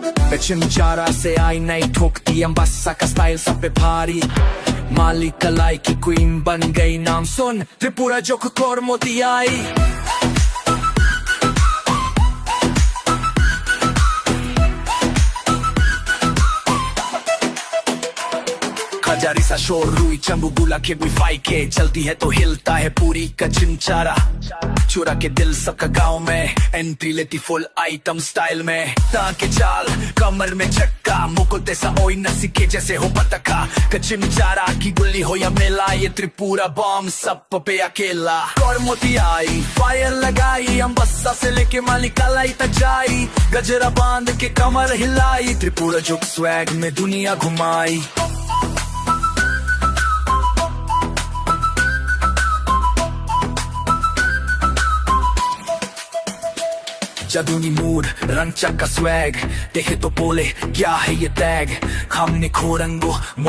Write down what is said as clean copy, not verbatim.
चिमचारा से आई नई ठोकती अम्बासा का स्टाइल सब पे भारी। माली कलाई की क्वीन बन गई, नाम सुन त्रिपुरा जो कोर मोती आई। खजारी सा शोर रुई चंबू बुला के बुफाई के चलती है तो हिलता है पूरी का चिमचारा। चुरा के दिल सबका गांव में एंट्री लेती फुल आइटम स्टाइल में। ताके चाल कमर में चक्का मुकुल तेसा ओई नसी के जैसे हो पतका। चिमचारा की गुल्ली हो या मेला, ये त्रिपुरा बॉम्ब सब पे अकेला। कोर मोती आई फायर लगाई, अम्बासा से लेके माली कलाई तक जाई। गजरा बांध के कमर हिलाई, त्रिपुरा जो स्वैग में दुनिया घुमाई। जादूनी मूड रंग का स्वैग देखे तो बोले क्या है ये टैग। हमने खोरंगो